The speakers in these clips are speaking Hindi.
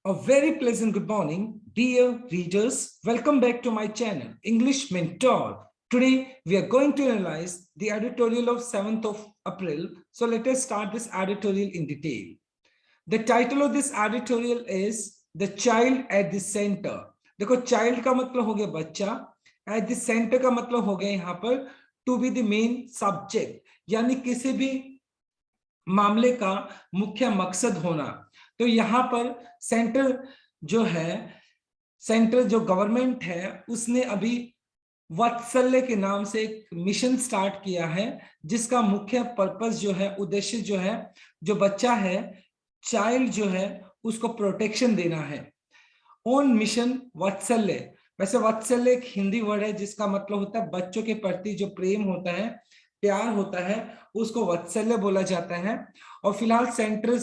A very pleasant good morning, dear readers. Welcome back to my channel, English Mentor. Today, we are going to analyze the editorial of 7th of April. So let us start this editorial in detail. The title of this editorial is The Child at the Center. देखो, child का मतलब हो गया बच्चा, at the center का मतलब हो गया यहाँ पर to be the main subject, यानी किसी भी मामले का मुख्य मकसद होना। तो यहाँ पर सेंटर जो गवर्नमेंट है उसने अभी वात्सल्य के नाम से एक मिशन स्टार्ट किया है, जिसका मुख्य पर्पस उद्देश्य जो बच्चा है, चाइल्ड उसको प्रोटेक्शन देना है। ऑन मिशन वात्सल्य, वैसे वात्सल्य एक हिंदी वर्ड है जिसका मतलब होता है बच्चों के प्रति जो प्रेम होता है, प्यार होता है, उसको वात्सल्य बोला जाता है। और फिलहाल सेंटर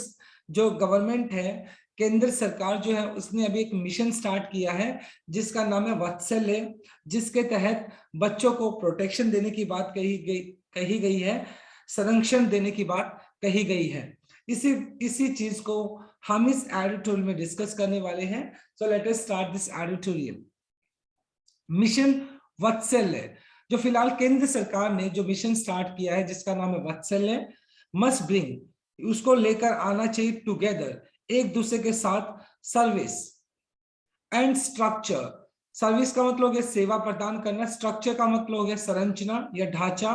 जो गवर्नमेंट है, केंद्र सरकार उसने अभी एक मिशन स्टार्ट किया है जिसका नाम है वात्सल्य, जिसके तहत बच्चों को प्रोटेक्शन देने की बात कही गई है, संरक्षण देने की बात कही गई है। इसी चीज को हम इस एडिटोरियल में डिस्कस करने वाले हैं। So let us start this editorial. Mission वात्सल्य, जो फिलहाल केंद्र सरकार ने जो मिशन स्टार्ट किया है जिसका नाम है वात्सल्य, मस्ट ब्रिंग, उसको लेकर आना चाहिए टुगेदर, एक दूसरे के साथ, सर्विस एंड स्ट्रक्चर। सर्विस का मतलब हो गया सेवा प्रदान करना, स्ट्रक्चर का मतलब हो गया संरचना या ढांचा,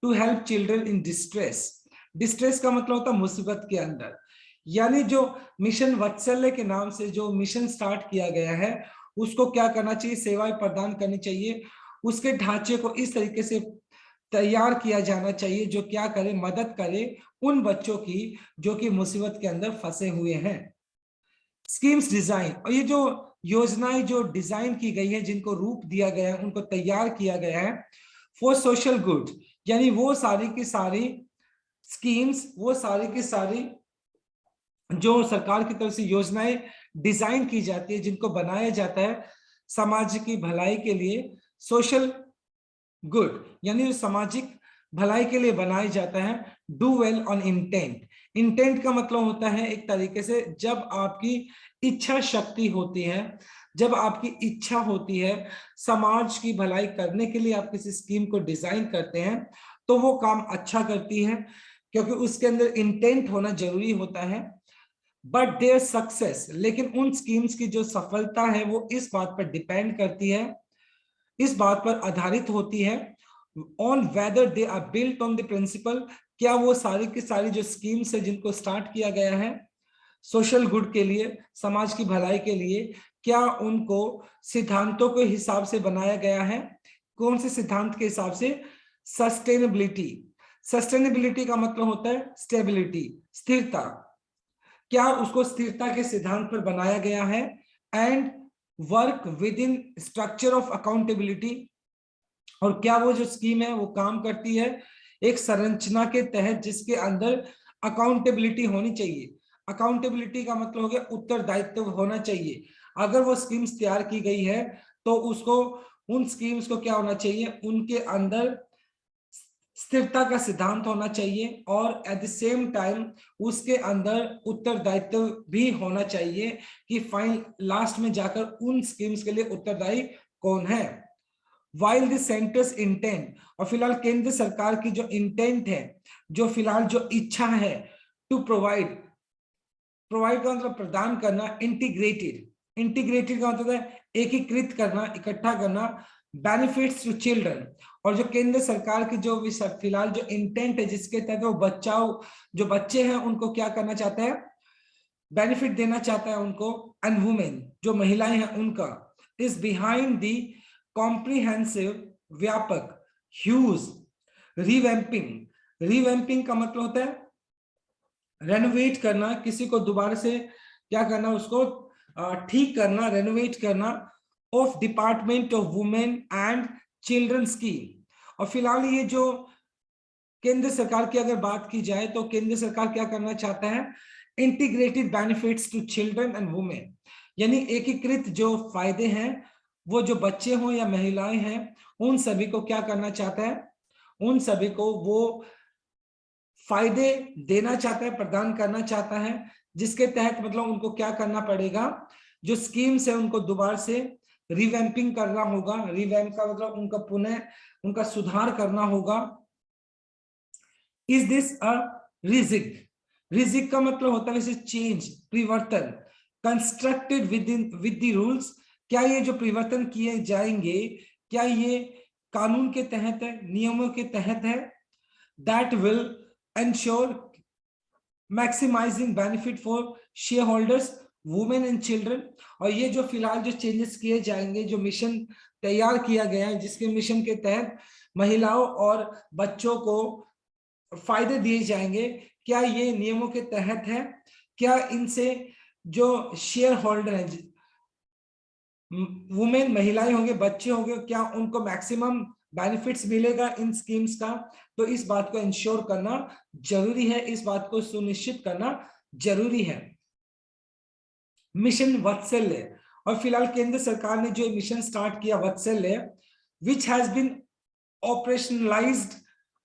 to help children in distress. Distress का मतलब होता है मुसीबत के अंदर। यानी जो मिशन वात्सल्य के नाम से जो मिशन स्टार्ट किया गया है उसको क्या करना चाहिए, सेवाएं प्रदान करनी चाहिए, उसके ढांचे को इस तरीके से तैयार किया जाना चाहिए जो क्या करे, मदद करे उन बच्चों की जो कि मुसीबत के अंदर फंसे हुए हैं। स्कीम्स डिजाइन, और ये जो योजनाएं जो डिजाइन की गई है, जिनको रूप दिया गया है, उनको तैयार किया गया है फॉर सोशल गुड, यानी वो सारी की सारी स्कीम्स, वो सारी की सारी जो सरकार की तरफ से योजनाएं डिजाइन की जाती है, जिनको बनाया जाता है समाज की भलाई के लिए, सोशल गुड यानी सामाजिक भलाई के लिए बनाया जाता है। Do well on intent, intent का मतलब होता है एक तरीके से जब आपकी इच्छा शक्ति होती है, जब आपकी इच्छा होती है समाज की भलाई करने के लिए, आप किसी स्कीम को डिजाइन करते हैं तो वो काम अच्छा करती है, क्योंकि उसके अंदर इंटेंट होना जरूरी होता है। बट देयर सक्सेस, लेकिन उन स्कीम्स की जो सफलता है वो इस बात पर डिपेंड करती है, इस बात पर आधारित होती है, on whether they are built on the principle, क्या वो सारी की सारी जो स्कीम्स है जिनको स्टार्ट किया गया है सोशल गुड के लिए, समाज की भलाई के लिए, क्या उनको सिद्धांतों के हिसाब से बनाया गया है। कौन से सिद्धांत के हिसाब से? सस्टेनेबिलिटी, सस्टेनेबिलिटी का मतलब होता है स्टेबिलिटी, स्थिरता, क्या उसको स्थिरता के सिद्धांत पर बनाया गया है। And work with in structure of accountability, और क्या वो जो स्कीम है वो काम करती है एक संरचना के तहत जिसके अंदर अकाउंटेबिलिटी होनी चाहिए। अकाउंटेबिलिटी का मतलब हो गया उत्तरदायित्व होना चाहिए। अगर वो स्कीम्स तैयार की गई है तो उसको, उन स्कीम्स को क्या होना चाहिए, उनके अंदर स्थिरता का सिद्धांत होना चाहिए, और एट द सेम टाइम उसके अंदर उत्तरदायित्व भी होना चाहिए कि फाइनल लास्ट में जाकर उन स्कीम्स के लिए उत्तरदायी कौन है। वाइल द सेंटर्स इंटेंट, और फिलहाल केंद्र सरकार की जो इंटेंट है, जो फिलहाल जो इच्छा है, टू प्रोवाइड, प्रोवाइड का मतलब प्रदान करना, इंटीग्रेटेड, इंटीग्रेटेड का मतलब है एकीकृत करना, इकट्ठा करना, बेनिफिट्स टू चिल्ड्रन, और जो केंद्र सरकार की जो फिलहाल जो इंटेंट है जिसके तहत वो जो बच्चे हैं उनको क्या करना चाहता है, बेनिफिट देना चाहता है उनको, एंड वुमेन जो महिलाएं हैं उनका, इज बिहाइंड दी कॉम्प्रिहेंसिव, व्यापक, ह्यूज रिवैम्पिंग, रिवैम्पिंग का मतलब होता है रेनोवेट करना, किसी को दोबारा से क्या करना, उसको ठीक करना, रेनोवेट करना, of department of women and children scheme. और फिलहाल ये जो केंद्र सरकार की अगर बात की जाए तो केंद्र सरकार क्या करना चाहता है, integrated benefits to children and women, यानी एकीकृत जो फायदे हैं वो जो बच्चे हों या महिलाएं हैं उन सभी को क्या करना चाहता है, उन सभी को वो फायदे देना चाहता है, प्रदान करना चाहता है, जिसके तहत मतलब उनको क्या करना पड़ेगा, जो स्कीम्स है उनको दोबारा से रिवैम्पिंग करना होगा। रिवैम्प का मतलब उनका पुनः उनका सुधार करना होगा। Is this a रिजिग? रिजिग का मतलब होता है वैसे चेंज, परिवर्तन, कंस्ट्रक्टेड विद द रूल्स। क्या ये जो परिवर्तन किए जाएंगे क्या ये कानून के तहत है, नियमों के तहत है? That will ensure maximising benefit for shareholders, women and children. और ये जो फिलहाल जो चेंजेस किए जाएंगे, जो मिशन तैयार किया गया है, जिसके मिशन के तहत महिलाओं और बच्चों को फायदे दिए जाएंगे, क्या ये नियमों के तहत है? क्या इनसे जो शेयर होल्डर है, वुमेन महिलाएं होंगे, बच्चे होंगे, क्या उनको मैक्सिमम बेनिफिट्स मिलेगा इन स्कीम्स का? तो इस बात को इंश्योर करना जरूरी है, इस बात को सुनिश्चित करना जरूरी है। मिशन वात्सल्य, और फिलहाल केंद्र सरकार ने जो मिशन स्टार्ट किया Vatsalya, which has been operationalised.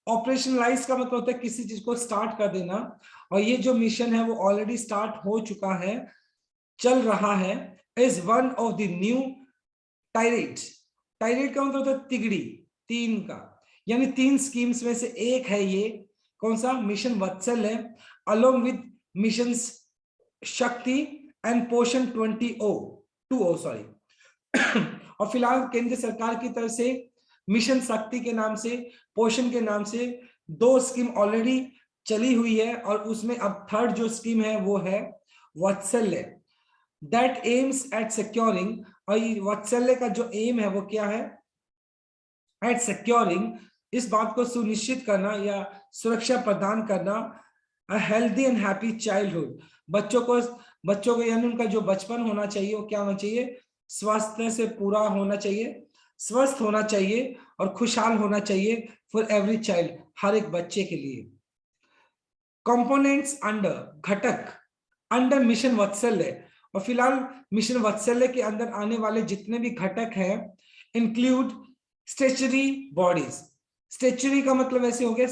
Operationalise का मतलब होता है किसी चीज को स्टार्ट कर देना, और ये जो मिशन है वो ऑलरेडी स्टार्ट हो चुका है, चल रहा है। Is one of the new tirade. Tirade का मतलब होता है तिगड़ी, तीन का, यानी 3 स्कीम्स में से एक है ये। कौन सा? मिशन वत्सल है, अलोंग विद मिशन शक्ति एंड पोषण 20 सॉरी। और फिलहाल केंद्र सरकार की तरफ से मिशन शक्ति के नाम से, पोषण के नाम से 2 स्कीम ऑलरेडी चली हुई है, और उसमें अब थर्ड जो स्कीम है वो है वात्सल्य, दैट एम्स एट सिक्योरिंग। और वात्सल्य का जो एम है वो क्या है? एट सिक्योरिंग, इस बात को सुनिश्चित करना या सुरक्षा प्रदान करना, a healthy and happy childhood. बच्चों को यानी उनका जो बचपन होना चाहिए वो क्या होना चाहिए? स्वास्थ्य से पूरा होना चाहिए, स्वस्थ होना चाहिए और खुशहाल होना चाहिए फॉर एवरी चाइल्ड, हर एक बच्चे के लिए। कंपोनेंट्स अंडर, घटक अंडर मिशन वात्सल्य, और फिलहाल मिशन वात्सल्य के अंदर आने वाले जितने भी घटक हैं इंक्लूड स्टेचुरी बॉडीज। स्टेचुरी का मतलब ऐसे हो गया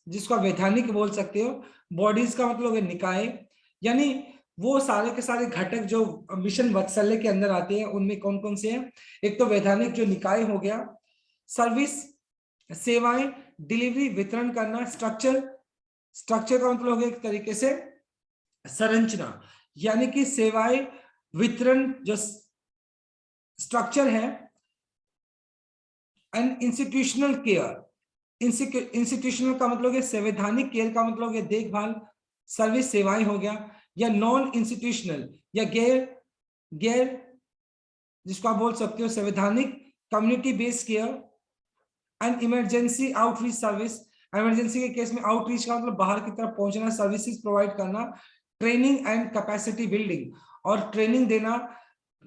जिसको आप वैधानिक बोल सकते हो, बॉडीज का मतलब हो गया निकाय, यानी वो सारे के सारे घटक जो मिशन वात्सल्य के अंदर आते हैं उनमें कौन कौन से हैं? एक तो वैधानिक जो निकाय हो गया, सर्विस सेवाएं, डिलीवरी वितरण करना, स्ट्रक्चर, स्ट्रक्चर का मतलब हो गया एक तरीके से संरचना, यानी कि सेवाएं वितरण जो स्ट्रक्चर है, एंड इंस्टीट्यूशनल केयर। इंस्टीट्यूशनल का मतलब है संवैधानिक, केयर का मतलब है देखभाल, सर्विस सेवाएं हो गया, या नॉन इंस्टीट्यूशनल या गैर गैर जिसको आप बोल सकते हो संवैधानिक, community based care and emergency outreach service. Emergency के केस में आउटरीच का मतलब बाहर की तरफ पहुंचना, सर्विसेज प्रोवाइड करना, ट्रेनिंग एंड कैपेसिटी बिल्डिंग, और ट्रेनिंग देना,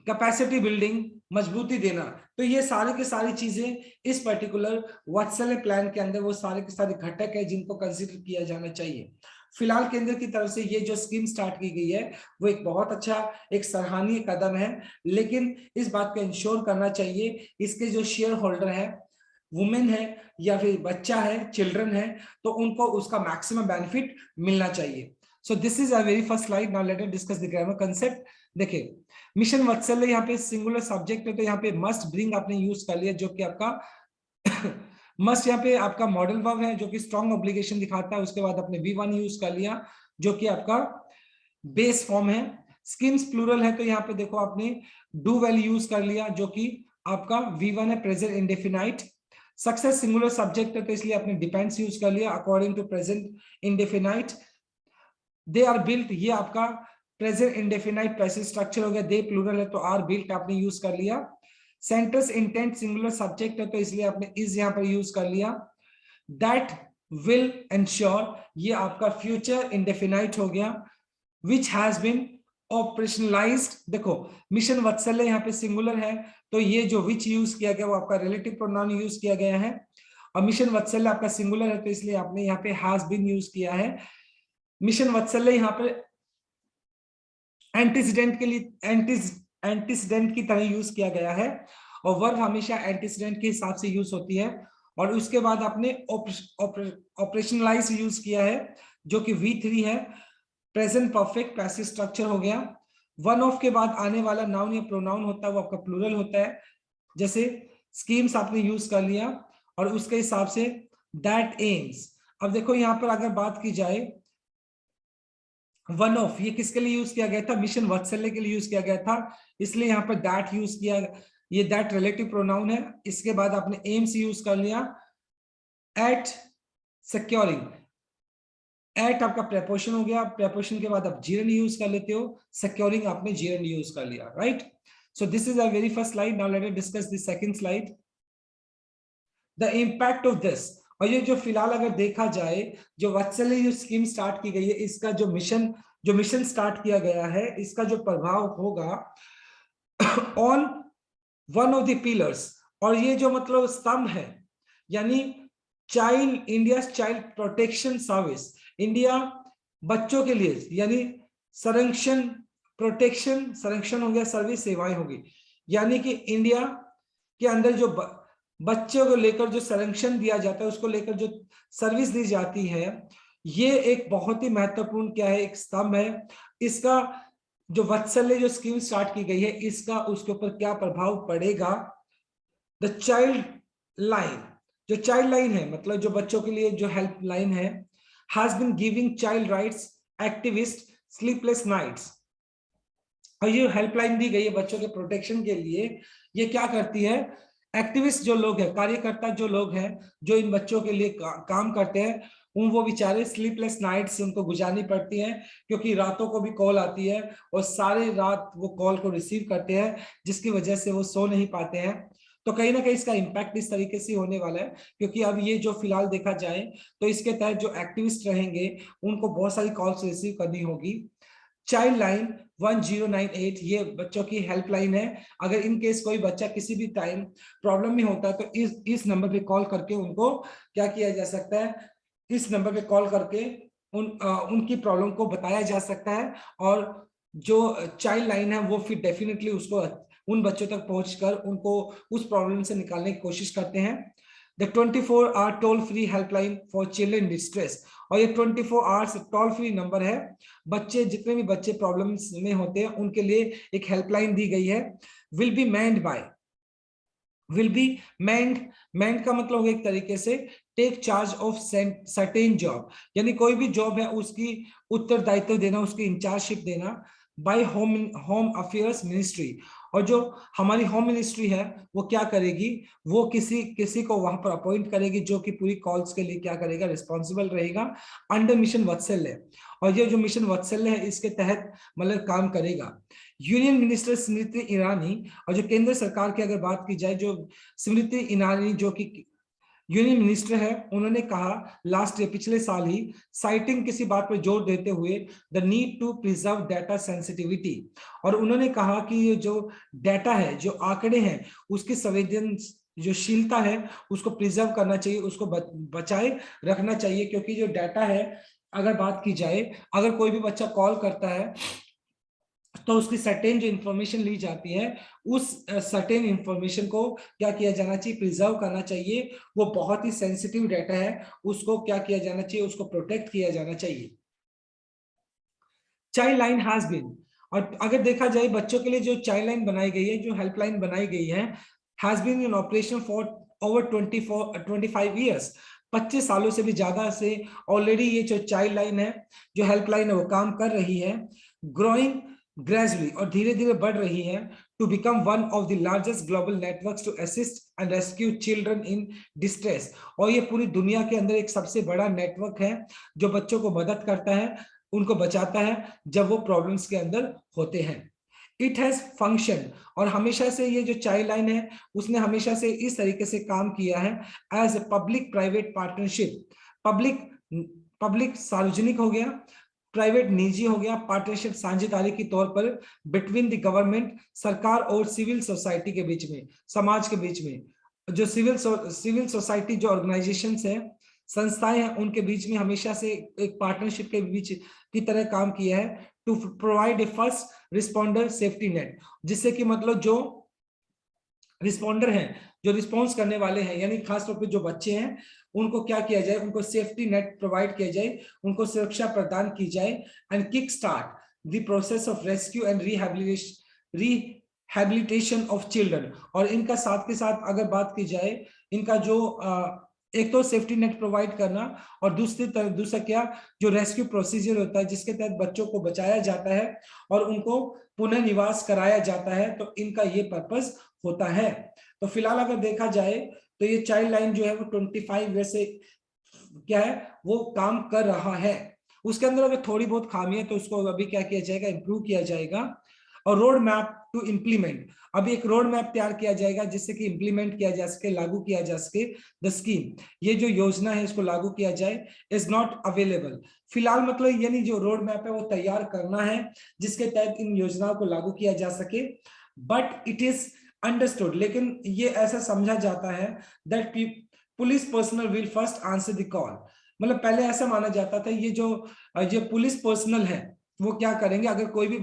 कैपेसिटी बिल्डिंग, मजबूती देना। तो ये सारे के सारी चीजें इस पर्टिकुलर वात्सल्य प्लान के अंदर वो सारे के सारे घटक है जिनको कंसीडर किया जाना चाहिए। फिलहाल केंद्र की तरफ से ये जो स्कीम स्टार्ट की गई है वो एक बहुत अच्छा, एक सराहनीय कदम है, लेकिन इस बात को इंश्योर करना चाहिए इसके जो शेयर होल्डर है, वुमेन है या फिर बच्चा है, चिल्ड्रन है, तो उनको उसका मैक्सिमम बेनिफिट मिलना चाहिए। सो this is a very first slide. Now let us discuss the grammar concept. देखिए मिशन वात्सल्य यहाँ पे सिंगुलर सब्जेक्ट है, तो यहाँ पे मस्ट ब्रिंग आपने यूज कर लिया, जो कि आपका मस्ट यहाँ पे आपका मॉडल वर्ब है जो कि स्ट्रॉन्ग ऑब्लिगेशन दिखाता है। उसके बाद आपने V1 यूज कर लिया जो कि आपका बेस फॉर्म है। स्कीम्स प्लूरल है तो यहाँ पे देखो आपने डू वेल यूज कर लिया जो कि आपका V1 है, present indefinite. Success singular subject है तो इसलिए आपने डिपेंड्स यूज कर लिया according to present indefinite. They are built, ये आपका प्रेजेंट इंडेफिनाइट पैसिव स्ट्रक्चर हो गया। दे प्लूरल है तो आर बिल्ट आपने यूज कर लिया। सेंटेंस इंटेंट सिंगुलर सब्जेक्ट है तो इसलिए आपने इज यहां पर यूज कर लिया। दैट विल एंश्योर, ये आपका फ्यूचर इंडेफिनाइट हो गया। विच हैज बीन ऑपरेशनलाइज्ड, देखो मिशन वात्सल्य यहाँ पे सिंगुलर है तो ये जो विच यूज किया गया वो आपका रिलेटिव प्रोनाउन यूज किया गया है, और मिशन वात्सल्य आपका सिंगुलर है तो इसलिए आपने यहाँ पे हैज बीन यूज किया है। मिशन वात्सल्य यहाँ पे एंटीसीडेंट के लिए एंटीसीडेंट की तरह यूज किया गया है, और वर्ब हमेशा एंटीसीडेंट के हिसाब से यूज होती है। और उसके बाद आपने ऑपरेशनलाइज यूज किया है जो कि V3 है। प्रेजेंट परफेक्ट पैसिव स्ट्रक्चर हो गया। वन ऑफ के बाद आने वाला नाउन या प्रोनाउन होता है वो आपका प्लूरल होता है, जैसे स्कीम्स आपने यूज कर लिया और उसके हिसाब से दैट एम्स। अब देखो यहाँ पर अगर बात की जाए वन ऑफ, ये किसके लिए यूज किया गया था, मिशन वात्सल्य के लिए यूज किया गया था, इसलिए यहाँ पर दैट यूज किया, ये दैट रिलेटिव प्रोनाउन है। इसके बाद आपने एम्स यूज कर लिया, एट सिक्योरिंग, एट आपका प्रेपोजिशन हो गया, प्रेपोजिशन के बाद आप जीरन यूज कर लेते हो, सिक्योरिंग आपने जीरन यूज कर लिया, right. So this is a very first slide. Now let us discuss the second slide, the impact of this. और ये जो फिलहाल अगर देखा जाए जो वात्सल्य जो स्कीम स्टार्ट की गई है, इसका जो मिशन स्टार्ट किया गया है, इसका जो प्रभाव होगा on one of the pillars, और ये जो मतलब स्तंभ है, यानी child, India child protection service, India बच्चों के लिए यानी संरक्षण, प्रोटेक्शन, संरक्षण हो गया, सर्विस सेवाएं होगी, यानी कि इंडिया के अंदर जो बच्चों को लेकर जो संरक्षण दिया जाता है, उसको लेकर जो सर्विस दी जाती है, ये एक बहुत ही महत्वपूर्ण क्या है, एक स्तंभ है। इसका जो वात्सल्य जो स्कीम स्टार्ट की गई है, इसका उसके ऊपर क्या प्रभाव पड़ेगा। द चाइल्ड लाइन, जो चाइल्ड लाइन है मतलब जो बच्चों के लिए जो हेल्प लाइन है, has been giving child rights activist sleepless nights. और ये हेल्पलाइन दी गई है बच्चों के प्रोटेक्शन के लिए, ये क्या करती है, एक्टिविस्ट जो लोग हैं, कार्यकर्ता जो लोग हैं, जो इन बच्चों के लिए काम करते हैं, उन वो बेचारे स्लीपलेस नाइट्स उनको गुजारनी पड़ती है, क्योंकि रातों को भी कॉल आती है और सारे रात वो कॉल को रिसीव करते हैं, जिसकी वजह से वो सो नहीं पाते हैं। तो कहीं ना कहीं इसका इम्पैक्ट इस तरीके से होने वाला है, क्योंकि अब ये जो फिलहाल देखा जाए तो इसके तहत जो एक्टिविस्ट रहेंगे उनको बहुत सारी कॉल्स रिसीव करनी होगी। चाइल्ड लाइन 1098 ये बच्चों की हेल्पलाइन है। अगर इन केस कोई बच्चा किसी भी टाइम प्रॉब्लम में होता है तो इस नंबर पे कॉल करके उनको क्या किया जा सकता है, इस नंबर पे कॉल करके उनकी प्रॉब्लम को बताया जा सकता है, और जो चाइल्ड लाइन है वो फिर डेफिनेटली उसको उन बच्चों तक पहुंचकर उनको उस प्रॉब्लम से निकालने की कोशिश करते हैं। The 24 hour toll free helpline for children distress, और ये 24 आवर्स टोल फ्री नंबर है, बच्चे जितने भी बच्चे प्रॉब्लम्स में होते हैं उनके लिए एक हेल्पलाइन दी गई है। Will be manned by, will be manned का मतलब होगा एक तरीके से take charge of certain job, यानी कोई भी जॉब है उसकी उत्तरदायित्व देना, उसकी इंचार्जशिप देना, बाय होम अफेयर्स मिनिस्ट्री। और जो हमारी होम मिनिस्ट्री है वो क्या करेगी, वो किसी को वहां पर अपॉइंट करेगी जो कि पूरी कॉल्स के लिए क्या करेगा, रिस्पॉन्सिबल रहेगा अंडर मिशन वात्सल्य। और ये जो मिशन वात्सल्य है इसके तहत मतलब काम करेगा। यूनियन मिनिस्टर स्मृति ईरानी, और जो केंद्र सरकार की अगर बात की जाए, जो स्मृति ईरानी जो कि यूनियन मिनिस्टर है, उन्होंने कहा पिछले साल ही, साइटिंग किसी बात पर जोर देते हुए the need to preserve data sensitivity, और उन्होंने कहा कि ये जो डाटा है, जो आंकड़े हैं, उसकी जो शीलता है उसको प्रिजर्व करना चाहिए, उसको बचाए रखना चाहिए, क्योंकि जो डाटा है, अगर बात की जाए, अगर कोई भी बच्चा कॉल करता है तो उसकी सर्टेन जो इंफॉर्मेशन ली जाती है, उस सर्टेन इंफॉर्मेशन को क्या किया जाना चाहिए, प्रिजर्व करना चाहिए। वो बहुत ही सेंसिटिव डाटा है, उसको क्या किया जाना चाहिए, उसको प्रोटेक्ट किया जाना चाहिए। चाइल्ड लाइन हैज बीन, और अगर देखा जाए बच्चों के लिए जो चाइल्ड लाइन बनाई गई है, जो हेल्पलाइन बनाई गई है, has been in operation for over 25 years, 25 सालों से भी ज्यादा से ऑलरेडी ये जो चाइल्ड लाइन है, जो हेल्पलाइन है, वो काम कर रही है। ग्रोइंग ग्रेजुअली, और धीरे धीरे बढ़ रही है, to become one of the largest global networks to assist and rescue children in distress, और ये पूरी दुनिया के अंदर एक सबसे बड़ा नेटवर्क है जो बच्चों को मदद करता है, उनको बचाता है जब वो प्रॉब्लम्स के अंदर होते हैं। इट हैज फंक्शन, और हमेशा से ये जो चाइल्ड लाइन है उसने हमेशा से इस तरीके से काम किया है, as a public private partnership, public सार्वजनिक हो गया, प्राइवेट निजी हो गया, पार्टनरशिप साझेदारी के तौर पर बिटवीन द गवर्नमेंट, सरकार और सिविल सोसाइटी के बीच में, समाज के बीच में, जो सिविल सोसाइटी जो ऑर्गेनाइजेशंस है, संस्थाएं हैं, उनके बीच में हमेशा से एक पार्टनरशिप के बीच की तरह काम किया है, to provide a first responder safety net, जिससे कि मतलब जो रिस्पॉन्डर हैं, जो रिस्पॉन्स करने वाले हैं, यानी खासतौर पे जो बच्चे हैं, उनको क्या किया जाए, उनको सेफ्टी नेट प्रोवाइड किया जाए, उनको सुरक्षा प्रदान की जाए, and kick start the process of rescue and rehabilitation of children. और इनका साथ के साथ अगर बात की जाए, इनका जो एक तो सेफ्टी नेट प्रोवाइड करना, और दूसरा क्या, जो रेस्क्यू प्रोसीजर होता है जिसके तहत बच्चों को बचाया जाता है और उनको पुनः निवास कराया जाता है, तो इनका ये पर्पस होता है। तो फिलहाल अगर देखा जाए तो ये चाइल्ड लाइन जो है वो 25 ईयर से क्या है, वो काम कर रहा है। उसके अंदर अगर थोड़ी बहुत खामी है तो उसको अभी क्या किया जाएगा, इंप्रूव किया जाएगा। और रोड मैप टू इम्प्लीमेंट, अभी एक रोड मैप तैयार किया जाएगा जिससे कि इंप्लीमेंट किया जा सके, लागू किया जा सके द स्कीम, ये जो योजना है इसको लागू किया जाए। इज नॉट अवेलेबल, फिलहाल मतलब यानी जो रोड मैप है वो तैयार करना है जिसके तहत इन योजनाओं को लागू किया जा सके। बट इट इज अंडरस्टूड, लेकिन ये ऐसा समझा जाता है that police personal will first answer the call. मतलब पहले ऐसा माना जाता था ये जो पुलिस पर्सनल है वो क्या करेंगे, अगर कोई भी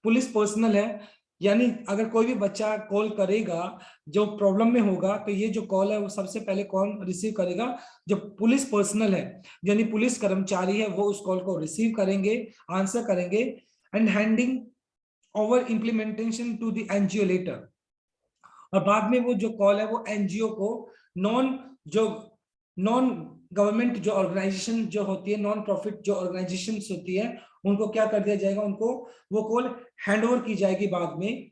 पुलिस पर्सनल है, यानी अगर कोई भी बच्चा कॉल करेगा जो प्रॉब्लम में होगा, तो ये जो कॉल है वो सबसे पहले कौन रिसीव करेगा, जो पुलिस पर्सनल है, यानी पुलिस कर्मचारी है, वो उस कॉल को रिसीव करेंगे, आंसर करेंगे, and handing over implementation to the NGO later. और बाद में वो जो कॉल है वो एनजीओ को, नॉन गवर्नमेंट जो ऑर्गेनाइजेशन जो होती है, नॉन प्रॉफिट जो ऑर्गेनाइजेशन होती है, उनको क्या कर दिया जाएगा, उनको वो कॉल हैंड ओवर की जाएगी बाद में।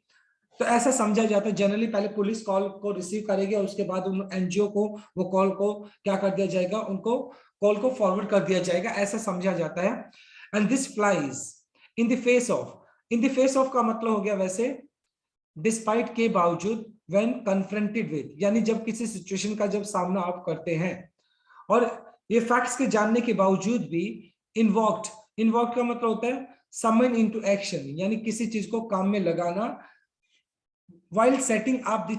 तो ऐसा समझा जाता है जनरली, पहले पुलिस कॉल को रिसीव करेगी और उसके बाद उन एनजीओ को वो कॉल को क्या कर दिया जाएगा, उनको कॉल को फॉरवर्ड कर दिया जाएगा, ऐसा समझा जाता है। And this flies in the face of, in the face of का मतलब हो गया वैसे डिस्पाइट के बावजूद, व्हेन कन्फ्रंटेड विद, यानी जब किसी सिचुएशन का जब सामना आप करते हैं और ये फैक्ट्स के जानने के बावजूद भी, इन्वॉक्ड का मतलब होता है समन इनटू एक्शन, यानी किसी चीज को काम में लगाना, while setting up the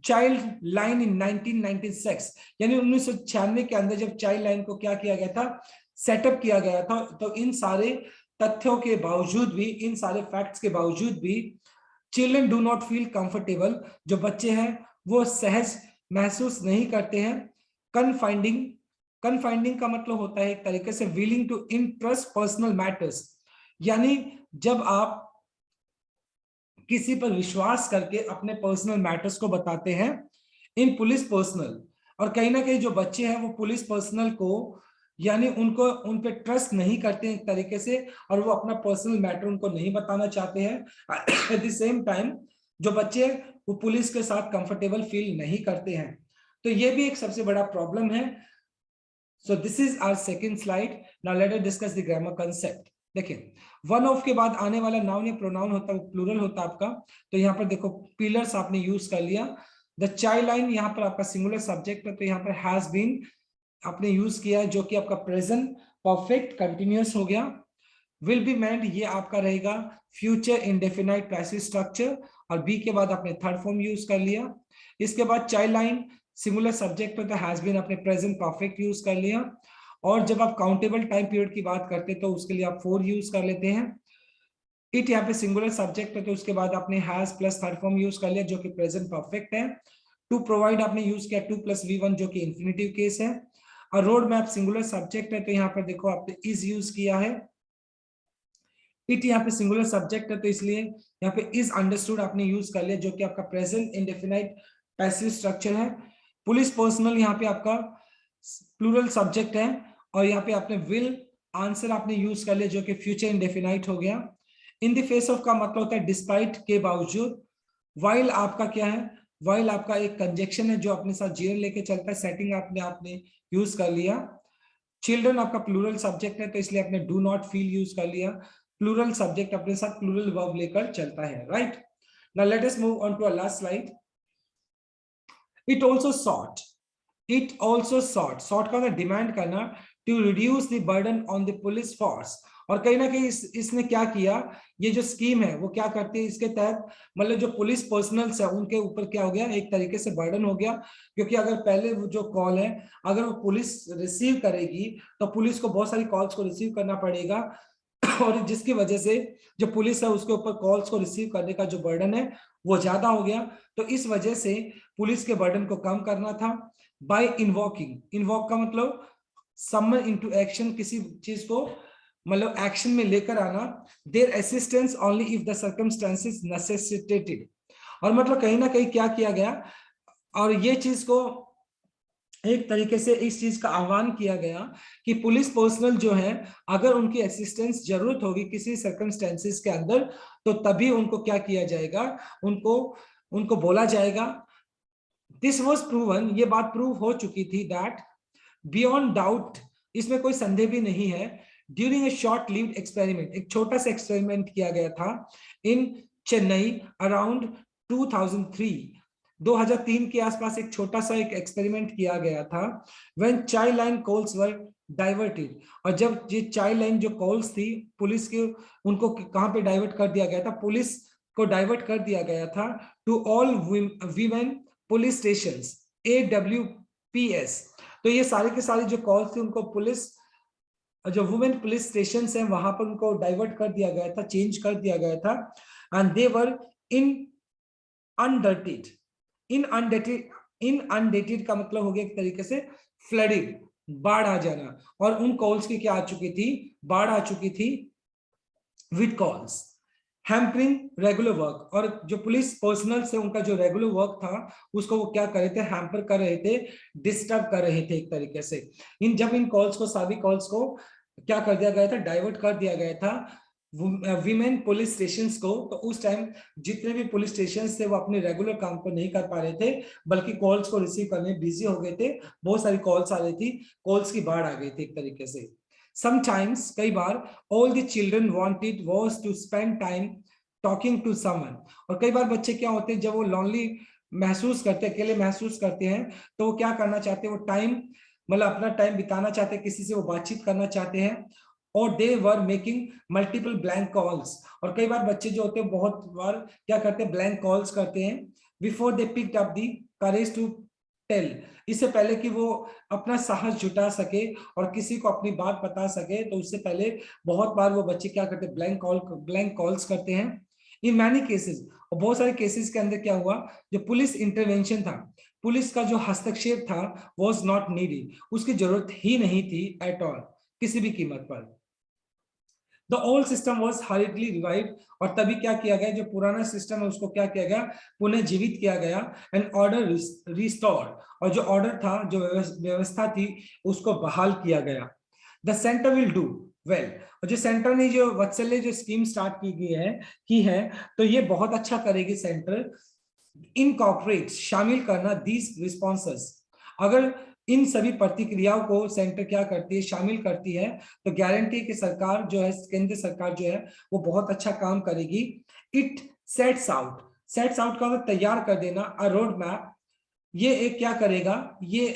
child line in 1996, यानी 1996 के अंदर जब चाइल्ड लाइन को क्या किया गया था, सेटअप किया गया था, तो इन सारे तथ्यों के बावजूद भी, इन सारे फैक्ट्स के बावजूद भी, children do not feel comfortable, जो बच्चे हैं वो सहज महसूस नहीं करते हैं। कन्फाइंडिंग का मतलब होता है एक तरीके से willing to entrust personal matters, यानी जब आप किसी पर विश्वास करके अपने पर्सनल मैटर्स को बताते हैं इन पुलिस पर्सनल, और कहीं ना कहीं जो बच्चे हैं वो पुलिस पर्सनल को, यानी उनको उन पे ट्रस्ट नहीं करते हैं एक तरीके से, और वो अपना पर्सनल मैटर उनको नहीं बताना चाहते हैं। एट द सेम टाइम जो बच्चे वो पुलिस के साथ कंफर्टेबल फील नहीं करते हैं, तो ये भी एक सबसे बड़ा प्रॉब्लम है। So this is our second slide. Now let us discuss the grammar concept. देखिए, वन ऑफ के बाद आने वाला नाउन या प्रोनाउन होता है वो प्लूरल होता है आपका, तो यहाँ पर देखो पिलर्स आपने यूज कर लिया। द चाइल्ड लाइन यहाँ पर आपका सिंगुलर सब्जेक्ट है, तो यहाँ पर हैज बीन आपने यूज किया जो कि आपका प्रेजेंट परफेक्ट कंटिन्यूअस हो गया। विल बी मेंट ये आपका रहेगा फ्यूचर इंडेफिनाइट पैसिव स्ट्रक्चर, और बी के बाद आपने थर्ड फॉर्म यूज कर लिया। इसके बाद चाइल्ड लाइन सिंगुलर सब्जेक्ट होता है, हैज बीन आपने प्रेजेंट परफेक्ट यूज कर लिया, और जब आप काउंटेबल टाइम पीरियड की बात करते हैं तो उसके लिए आप फोर यूज कर लेते हैं। इट यहाँ पे सिंगुलर सब्जेक्ट है, तो उसके बाद आपने has plus third form use कर लिया जो कि प्रेजेंट परफेक्ट है। टू प्रोवाइड आपने यूज किया टू प्लस V1 जो कि इंफिनिटिव केस है। और रोड मैप सिंगुलर सब्जेक्ट है, तो यहाँ पर देखो आपने इज यूज किया है। इट यहाँ पे सिंगुलर सब्जेक्ट है, तो इसलिए यहाँ पे इज अंडरस्टूड आपने यूज कर लिया जो कि आपका प्रेजेंट इंडेफिनाइट पैसिव स्ट्रक्चर है। पुलिस पर्सनल यहाँ पे आपका प्लूरल सब्जेक्ट है, और यहाँ पे आपने विल आंसर आपने यूज कर लिया जो कि फ्यूचर इंडेफिनाइट हो गया। इन द फेस ऑफ का मतलब होता है डिस्पाइट के बावजूद। वाइल आपका क्या है, वाइल आपका एक कंजक्शन है जो अपने साथ जीरो लेके चलता है, सेटिंग आपने यूज कर लिया। चिल्ड्रन आपका प्लूरल सब्जेक्ट है, तो इसलिए आपने डू नॉट फील यूज कर लिया। प्लूरल सब्जेक्ट अपने साथ प्लूरल वर्ब लेकर चलता है, right. Now let us move on to a last slide. It also sought, sort का डिमांड करना, to reduce the burden on the police force. और कहीं ना कहीं इसने क्या किया, ये जो स्कीम है वो क्या करती है, इसके तहत मतलब जो पुलिस पर्सनल्स है उनके ऊपर क्या हो गया, एक तरीके से बर्डन हो गया। क्योंकि अगर पहले वो जो कॉल है अगर वो पुलिस रिसीव करेगी तो पुलिस को बहुत सारी कॉल्स को रिसीव करना पड़ेगा, और जिसकी वजह से जो पुलिस है उसके ऊपर कॉल्स को रिसीव करने का जो बर्डन है वो ज्यादा हो गया। तो इस वजह से पुलिस के बर्डन को कम करना था बाय इन्वोकिंग, इन्वोक का मतलब समन इनटू एक्शन, किसी चीज को मतलब एक्शन में लेकर आना, their assistance only if the circumstances necessitated. और मतलब कहीं ना कहीं क्या किया गया, और ये चीज को एक तरीके से इस चीज का आह्वान किया गया कि पुलिस पर्सनल जो है अगर उनकी असिस्टेंस जरूरत होगी किसी सर्कमस्टेंसेस के अंदर, तो तभी उनको क्या किया जाएगा, उनको उनको बोला जाएगा। दिस वाज प्रूवन, ये बात प्रूव हो चुकी थी, दैट बियॉन्ड डाउट, इसमें कोई संदेह भी नहीं है, during a short lived experiment, एक छोटा सा एक्सपेरिमेंट किया गया था इन चेन्नई अराउंड 2003 के आसपास एक छोटा सा एक एक्सपेरिमेंट किया गया था, when child line calls were diverted. और जब ये चाइल्ड लाइन जो कॉल्स थी पुलिस के, उनको कहां पे डाइवर्ट कर दिया गया था, पुलिस को डाइवर्ट कर दिया गया था to all women police stations, AWPS। तो ये सारे के सारे जो कॉल्स थे उनको पुलिस, जो वुमेन पुलिस स्टेशन है वहां पर उनको डाइवर्ट कर दिया गया था, चेंज कर दिया गया था, and they were in undated, इनअनडेटेड का मतलब हो गया एक तरीके से फ्लडेड, बाढ़ आ जाना। और उन कॉल्स की क्या आ चुकी थी, बाढ़ आ चुकी थी with calls, hampering regular work. और जो पुलिस पर्सनल से उनका जो रेगुलर वर्क था उसको वो क्या कर रहे थे, हैम्पर कर रहे थे, डिस्टर्ब कर रहे थे एक तरीके से। इन कॉल्स को, सभी कॉल्स को क्या कर दिया गया था, डाइवर्ट कर दिया गया था वीमेन पुलिस स्टेशंस को। तो उस टाइम जितने भी पुलिस स्टेशन थे वो अपने रेगुलर काम को नहीं कर पा रहे थे, बल्कि कॉल्स को रिसीव करने में बिजी हो गए थे, बहुत सारी कॉल्स आ रही थी, कॉल्स की बाढ़ आ गई थी एक तरीके से। Sometimes, कई बार, all the children wanted was to spend time talking to someone। और कई बार बच्चे क्या होते हैं, जब वो lonely महसूस करते हैं, अकेले महसूस करते हैं, तो वो क्या करना चाहते हैं, वो टाइम मतलब अपना टाइम बिताना चाहते हैं, किसी से वो बातचीत करना चाहते हैं। और they were making multiple blank calls. और कई बार बच्चे जो होते हैं बहुत बार क्या करते हैं, ब्लैंक कॉल्स करते हैं, before they picked up the courage to tell, इससे पहले कि वो अपना साहस जुटा सके और किसी को अपनी बात बता सके, तो उससे पहले बहुत बार वो बच्चे क्या करते हैं, ब्लैंक कॉल्स करते हैं। इन मैनी केसेस, और बहुत सारे केसेस के अंदर क्या हुआ, जो पुलिस इंटरवेंशन था, पुलिस का जो हस्तक्षेप था, वाज नॉट नीडेड, उसकी जरूरत ही नहीं थी एट ऑल, किसी भी कीमत पर। The old system was हरिडली revive, और तभी क्या किया गया, जो पुराना सिस्टम है उसको क्या किया गया, पुनः जीवित किया गया, एंड ऑर्डर रिस्टोर्ड, और जो ऑर्डर था, जो व्यवस्था थी, उसको बहाल किया गया। The centre will do well, और जो सेंटर ने जो वत्सल्य जो स्कीम स्टार्ट की है, तो ये बहुत अच्छा करेगी सेंटर। इनकॉर्पोरेट, शामिल करना दीज रिस्पॉन्सेस, अगर इन सभी प्रतिक्रियाओं को सेंटर क्या करती है, शामिल करती है, तो गारंटी कि सरकार जो है, केंद्र सरकार जो है वो बहुत अच्छा काम करेगी। इट सेट्स आउट का तैयार कर देना, अ रोड मैप, ये एक क्या करेगा, ये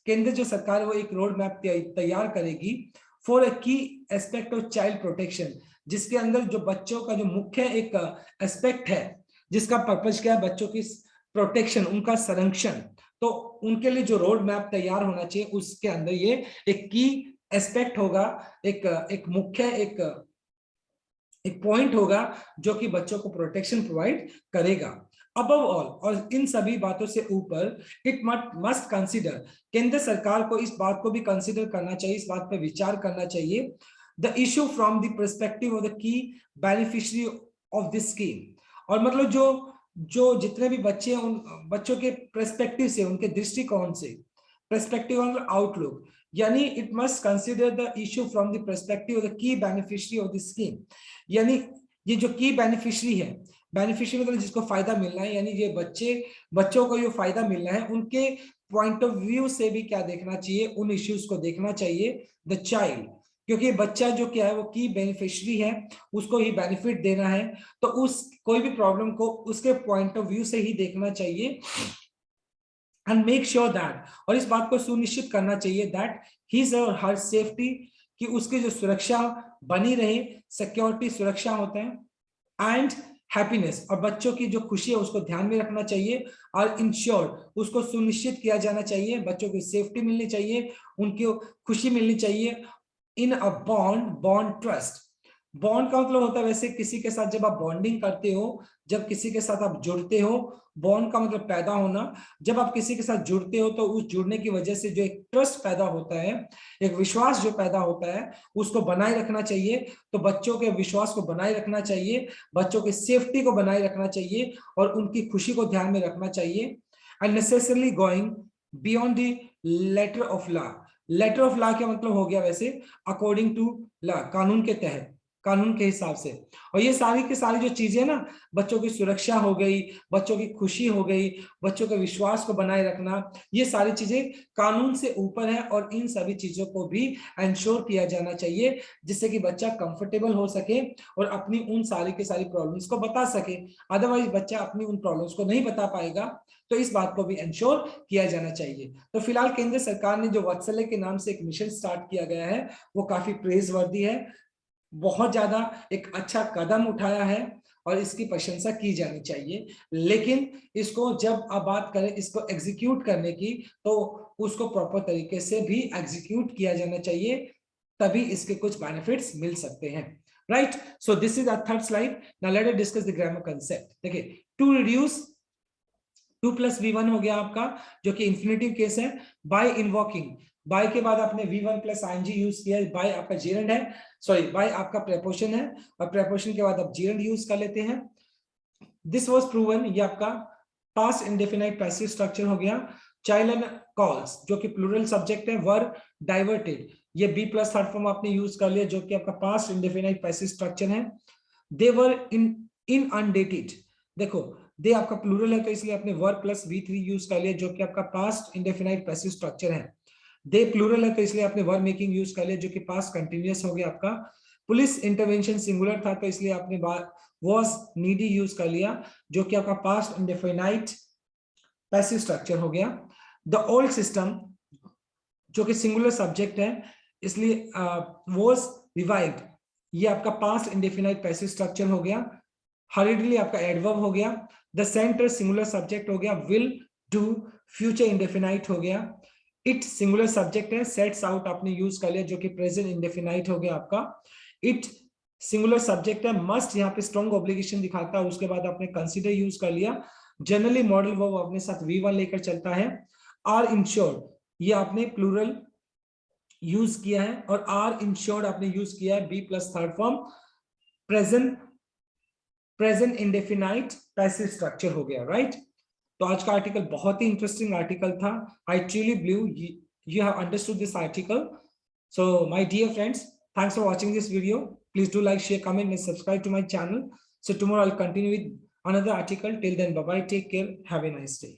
केंद्र जो सरकार है वो एक रोड मैप तैयार करेगी फॉर ए की एस्पेक्ट ऑफ चाइल्ड प्रोटेक्शन, जिसके अंदर जो बच्चों का जो मुख्य एक एस्पेक्ट है, जिसका पर्पज क्या है, बच्चों की प्रोटेक्शन, उनका संरक्षण, तो उनके लिए जो रोड मैप तैयार होना चाहिए, उसके अंदर ये एक की एस्पेक्ट होगा, एक मुख्य एक पॉइंट होगा जो कि बच्चों को प्रोटेक्शन प्रोवाइड करेगा। अबव ऑल, और इन सभी बातों से ऊपर, इट मस्ट कंसीडर, केंद्र सरकार को इस बात को भी कंसीडर करना चाहिए, इस बात पर विचार करना चाहिए, the issue from the perspective of the key beneficiary of this scheme. और मतलब जो जो जितने भी बच्चे हैं, उन बच्चों के पर्सपेक्टिव से, उनके दृष्टिकोण से, पर्सपेक्टिव और आउटलुक, यानी it must consider the issue from the perspective of the key beneficiary of the scheme, यानी ये जो की बेनिफिशियरी है, बेनिफिशियरी मतलब जिसको फायदा मिलना है, यानी ये बच्चों को ये फायदा मिलना है, उनके पॉइंट ऑफ व्यू से भी क्या देखना चाहिए, उन इश्यूज को देखना चाहिए, द चाइल्ड, क्योंकि बच्चा जो क्या है वो की बेनिफिशियरी है, उसको ही बेनिफिट देना है, तो उस कोई भी प्रॉब्लम को उसके पॉइंट ऑफ व्यू से ही देखना चाहिए, एंड मेक श्योर दैट, और इस बात को सुनिश्चित करना चाहिए दैट हिज और हर सेफ्टी, कि उसकी जो सुरक्षा बनी रहे, सिक्योरिटी सुरक्षा होते हैं, एंड हैप्पीनेस, और बच्चों की जो खुशी है उसको ध्यान में रखना चाहिए, और इंश्योर, उसको सुनिश्चित किया जाना चाहिए, बच्चों की सेफ्टी मिलनी चाहिए, उनकी खुशी मिलनी चाहिए, इन अ बॉन्ड ट्रस्ट, बॉन्ड का मतलब होता है वैसे किसी के साथ जब आप बॉन्डिंग करते हो, जब किसी के साथ आप जुड़ते हो, बॉन्ड का मतलब पैदा होना। जब आप किसी के साथ जुड़ते हो तो उस जुड़ने की वजह से जो एक ट्रस्ट पैदा होता है, एक विश्वास जो पैदा होता है, उसको बनाए रखना चाहिए। तो बच्चों के विश्वास को बनाए रखना चाहिए, बच्चों की सेफ्टी को बनाए रखना चाहिए और उनकी खुशी को ध्यान में रखना चाहिए। Unnecessarily going beyond the letter of law. Letter of law का मतलब हो गया वैसे अकॉर्डिंग टू लॉ, कानून के तहत, कानून के हिसाब से। और ये सारी की सारी जो चीजें ना, बच्चों की सुरक्षा हो गई, बच्चों की खुशी हो गई, बच्चों के विश्वास को बनाए रखना, ये सारी चीजें कानून से ऊपर है और इन सभी चीजों को भी इंश्योर किया जाना चाहिए जिससे कि बच्चा कंफर्टेबल हो सके और अपनी उन सारी की सारी प्रॉब्लम्स को बता सके। अदरवाइज बच्चा अपनी उन प्रॉब्लम्स को नहीं बता पाएगा, तो इस बात को भी इंश्योर किया जाना चाहिए। तो फिलहाल केंद्र सरकार ने जो वात्सल्य के नाम से एक मिशन स्टार्ट किया गया है वो काफी प्रेज वर्दी है, बहुत ज्यादा एक अच्छा कदम उठाया है और इसकी प्रशंसा की जानी चाहिए। लेकिन इसको जब आप बात करें इसको एग्जीक्यूट करने की, तो उसको प्रॉपर तरीके से भी एग्जीक्यूट किया जाना चाहिए, तभी इसके कुछ बेनिफिट्स मिल सकते हैं। Right, so this is a third slide. Now let us discuss the grammar concept. देखिए, टू रिड्यूस 2 + V1 हो गया आपका, जो कि इंफिनिटिव केस है। बाय इन्वोकिंग, बाय के बाद आपने V1 + ing यूज किया है, बाय आपका जेरेंड है, सॉरी बाय आपका प्रेपोजिशन है और प्रेपोजिशन के बाद आप जेरेंड यूज कर लेते हैं। दिस वाज प्रूवन, ये आपका पास्ट इंडेफिनाइट पैसिव स्ट्रक्चर हो गया। चाइल्ड एंड कॉल्स, जो कि प्लूरल सब्जेक्ट है, वर डाइवर्टेड, ये बी प्लस थर्ड फॉर्म आपने यूज कर लिया, जो कि आपका पास्ट इंडेफिनाइट पैसिव स्ट्रक्चर है। दे वर इन अनडेटेड, देखो दे आपका प्लूरल है तो इसलिए आपने वर प्लस V3 यूज कर लिया, जो कि आपका पास्ट इंडेफिनाइट पैसिव स्ट्रक्चर है। दे प्लूरल है तो इसलिए आपने वर मेकिंग यूज कर लिया, जो कि पास्ट कंटिन्यूअस हो गया आपका। पुलिस इंटरवेंशन सिंगुलर था तो इसलिए आपने वाज नीडी यूज कर लिया, जो कि आपका पास्ट इंडेफिनाइट पैसिव स्ट्रक्चर हो गया। द ओल्ड सिस्टम, जो कि सिंगुलर सब्जेक्ट है, इसलिए वाज रिवाइव्ड, ये आपका पास्ट इंडेफिनाइट पैसिव स्ट्रक्चर हो गया। हरिडली आपका एडवर्ब हो गया। द सेंटर सिंगुलर सब्जेक्ट हो गया। विल डू फ्यूचर इंडेफिनाइट हो गया। इट सिंगुलर सब्जेक्ट है, सेट्स आउट आपने यूज कर लिया, जो कि प्रेजेंट इंडेफिनाइट हो गया आपका। इट सिंगुलर सब्जेक्ट है। मस्ट यहाँ पे स्ट्रॉन्ग ऑब्लिगेशन दिखाता है, उसके बाद आपने कंसीडर यूज कर लिया। जनरली मॉडल वर्ब अपने साथ V1 लेकर चलता है। आर इंश्योर्ड, ये आपने प्लूरल यूज किया है और आर इंश्योर्ड आपने यूज किया है B plus third form. Present indefinite passive structure हो गया। राइट, तो आज का आर्टिकल बहुत ही इंटरेस्टिंग आर्टिकल था। I truly believe you have understood this article. So my dear friends, thanks for watching this video. Please do like, share, comment and subscribe to my channel. So tomorrow I'll continue with another article. Till then, bye bye, take care, have a nice day.